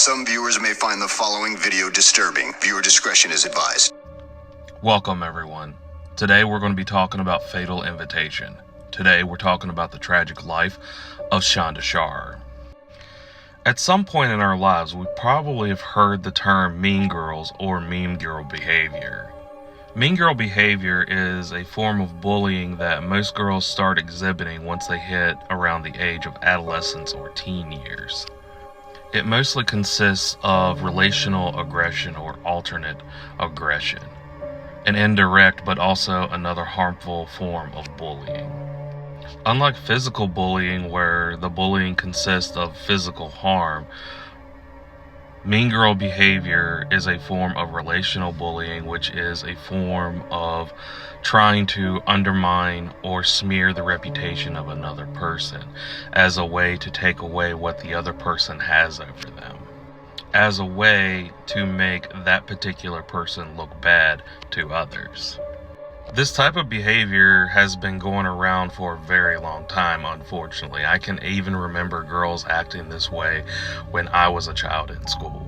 Some viewers may find the following video disturbing. Viewer discretion is advised. Welcome, everyone. Today we're going to be talking about Fatal Invitation. Today we're talking about the tragic life of Shonda Sharer. At some point in our lives, we probably have heard the term mean girls or mean girl behavior. Mean girl behavior is a form of bullying that most girls start exhibiting once they hit around the age of adolescence or teen years. It mostly consists of relational aggression or alternate aggression, an indirect but also another harmful form of bullying. Unlike physical bullying, where the bullying consists of physical harm, mean girl behavior is a form of relational bullying, which is a form of trying to undermine or smear the reputation of another person as a way to take away what the other person has over them, as a way to make that particular person look bad to others. This type of behavior has been going around for a very long time, unfortunately. I can even remember girls acting this way when I was a child in school.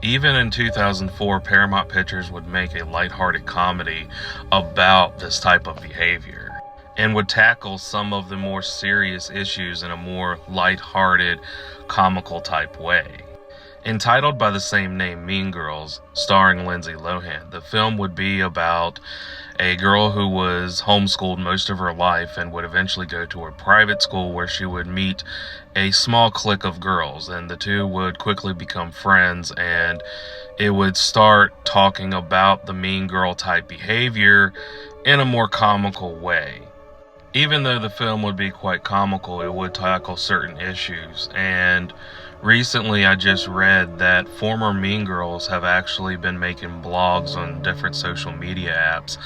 Even in 2004, Paramount Pictures would make a lighthearted comedy about this type of behavior and would tackle some of the more serious issues in a more lighthearted, comical type way. Entitled by the same name, Mean Girls, starring Lindsay Lohan, the film would be about a girl who was homeschooled most of her life and would eventually go to a private school where she would meet a small clique of girls, and the two would quickly become friends, and it would start talking about the mean girl type behavior in a more comical way. Even though the film would be quite comical, it would tackle certain issues. And recently I just read that former Mean Girls have actually been making blogs on different social media apps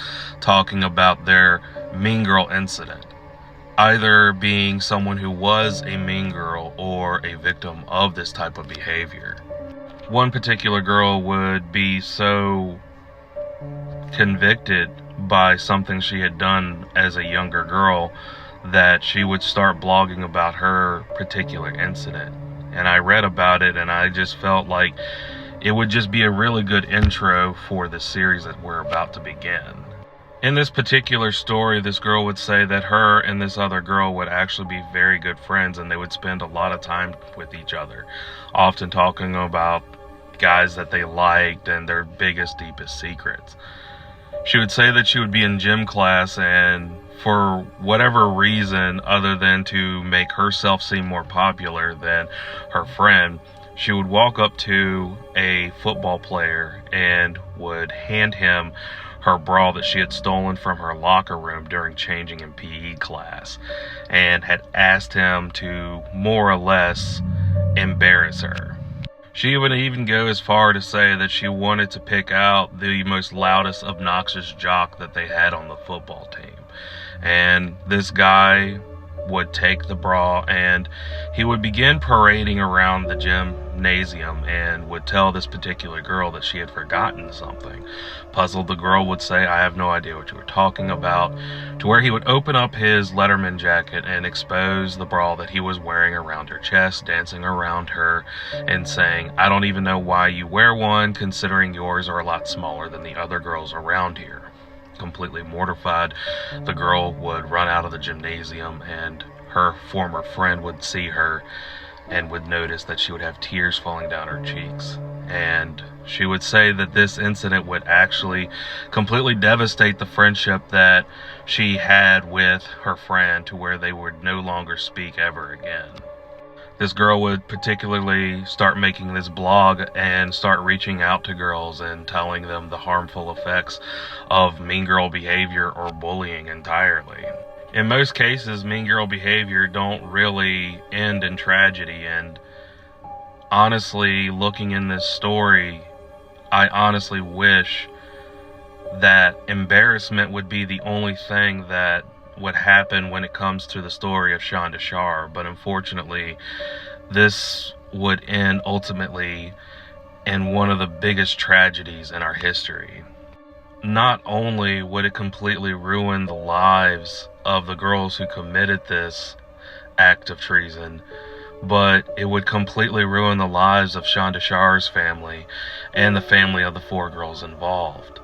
talking about their Mean Girl incident, either being someone who was a mean girl or a victim of this type of behavior. One particular girl would be so convicted by something she had done as a younger girl that she would start blogging about her particular incident. And I read about it, and I just felt like it would just be a really good intro for the series that we're about to begin. In this particular story, this girl would say that her and this other girl would actually be very good friends, and they would spend a lot of time with each other, often talking about guys that they liked and their biggest, deepest secrets. She would say that she would be in gym class, and for whatever reason other than to make herself seem more popular than her friend, she would walk up to a football player and would hand him her bra that she had stolen from her locker room during changing in PE class, and had asked him to more or less embarrass her. She would even go as far to say that she wanted to pick out the most loudest, obnoxious jock that they had on the football team. And this guy would take the bra and he would begin parading around the gymnasium and would tell this particular girl that she had forgotten something. Puzzled, the girl would say, "I have no idea what you were talking about," to where he would open up his Letterman jacket and expose the bra that he was wearing around her chest, dancing around her and saying, "I don't even know why you wear one, considering yours are a lot smaller than the other girls around here." Completely mortified, the girl would run out of the gymnasium, and her former friend would see her and would notice that she would have tears falling down her cheeks. And she would say that this incident would actually completely devastate the friendship that she had with her friend, to where they would no longer speak ever again. This girl would particularly start making this blog and start reaching out to girls and telling them the harmful effects of mean girl behavior or bullying entirely. In most cases, mean girl behavior don't really end in tragedy, and honestly, looking in this story, I honestly wish that embarrassment would be the only thing that would happen when it comes to the story of Shonda Sharer, but unfortunately this would end ultimately in one of the biggest tragedies in our history. Not only would it completely ruin the lives of the girls who committed this act of treason, but it would completely ruin the lives of Shonda Shar's family and the family of the 4 girls involved.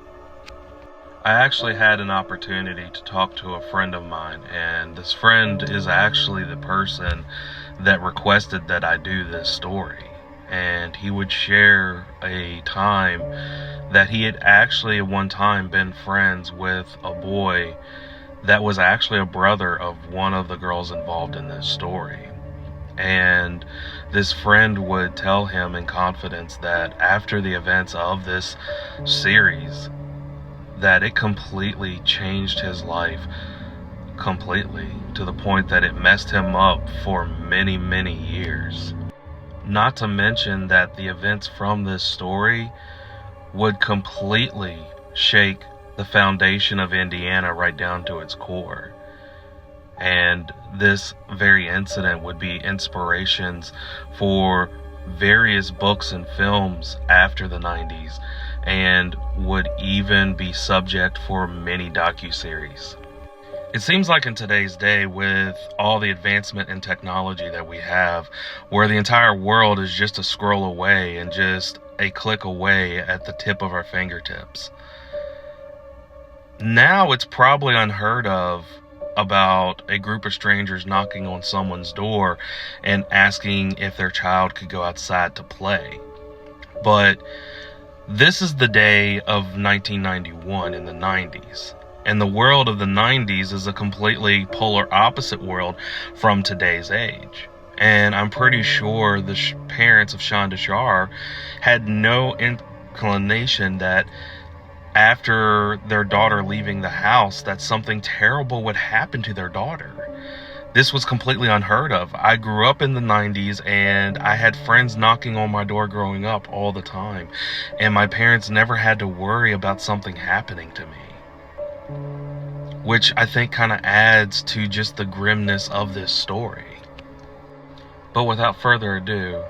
I actually had an opportunity to talk to a friend of mine, and this friend is actually the person that requested that I do this story. And he would share a time that he had actually at one time been friends with a boy that was actually a brother of one of the girls involved in this story. And this friend would tell him in confidence that after the events of this series, that it completely changed his life completely, to the point that it messed him up for many, many years. Not to mention that the events from this story would completely shake the foundation of Indiana right down to its core. And this very incident would be inspirations for various books and films after the 90s, and would even be subject for many docuseries. It seems like in today's day, with all the advancement in technology that we have, where the entire world is just a scroll away and just a click away at the tip of our fingertips. Now it's probably unheard of about a group of strangers knocking on someone's door and asking if their child could go outside to play. But this is the day of 1991 in the 90s. And the world of the 90s is a completely polar opposite world from today's age. And I'm pretty sure the parents of Shonda Shar had no inclination that after their daughter leaving the house, that something terrible would happen to their daughter. This was completely unheard of. I grew up in the 90s, and I had friends knocking on my door growing up all the time. And my parents never had to worry about something happening to me, which I think kind of adds to just the grimness of this story. But without further ado,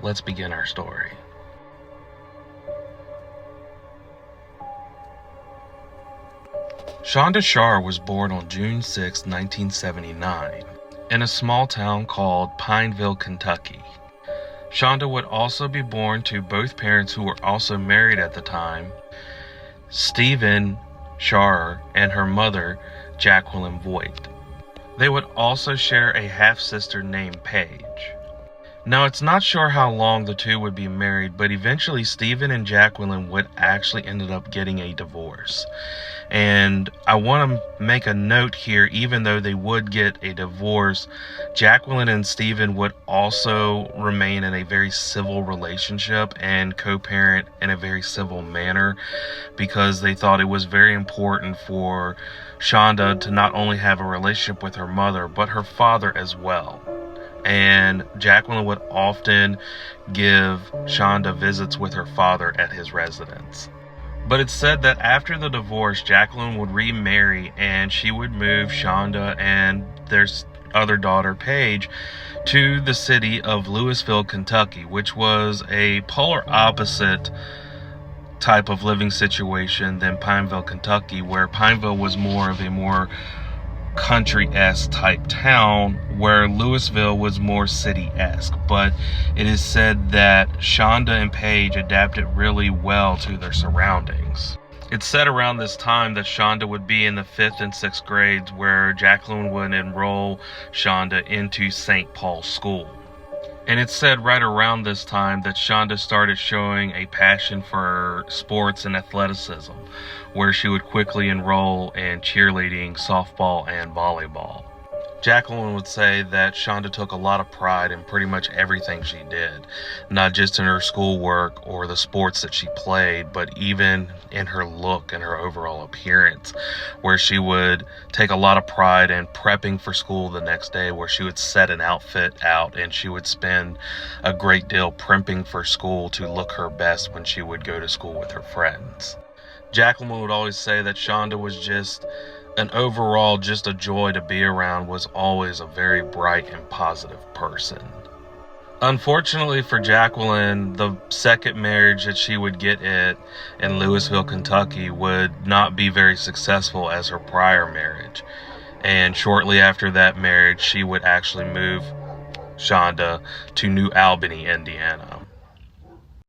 let's begin our story. Shonda Shar was born on June 6, 1979, in a small town called Pineville, Kentucky. Shonda would also be born to both parents who were also married at the time, Stephen Shar and her mother, Jacqueline Voigt. They would also share a half-sister named Paige. Now, it's not sure how long the two would be married, but eventually Stephen and Jacqueline would actually ended up getting a divorce. And I want to make a note here, even though they would get a divorce, Jacqueline and Stephen would also remain in a very civil relationship and co-parent in a very civil manner, because they thought it was very important for Shonda to not only have a relationship with her mother, but her father as well. And Jacqueline would often give Shonda visits with her father at his residence. But it's said that after the divorce, Jacqueline would remarry, and she would move Shonda and their other daughter, Paige, to the city of Louisville, Kentucky, which was a polar opposite type of living situation than Pineville, Kentucky, where Pineville was more of a more country-esque type town, where Louisville was more city-esque. But it is said that Shonda and Paige adapted really well to their surroundings. It's said around this time that Shonda would be in the 5th and 6th grades, where Jacqueline would enroll Shonda into St. Paul's School. And it's said right around this time that Shonda started showing a passion for sports and athleticism, where she would quickly enroll in cheerleading, softball, and volleyball. Jacqueline would say that Shonda took a lot of pride in pretty much everything she did, not just in her schoolwork or the sports that she played, but even in her look and her overall appearance, where she would take a lot of pride in prepping for school the next day, where she would set an outfit out and she would spend a great deal primping for school to look her best when she would go to school with her friends. Jacqueline would always say that Shonda was just an overall just a joy to be around, was always a very bright and positive person. Unfortunately for Jacqueline, the second marriage that she would get in Louisville, Kentucky would not be very successful as her prior marriage. And shortly after that marriage, she would actually move Shonda to New Albany, Indiana.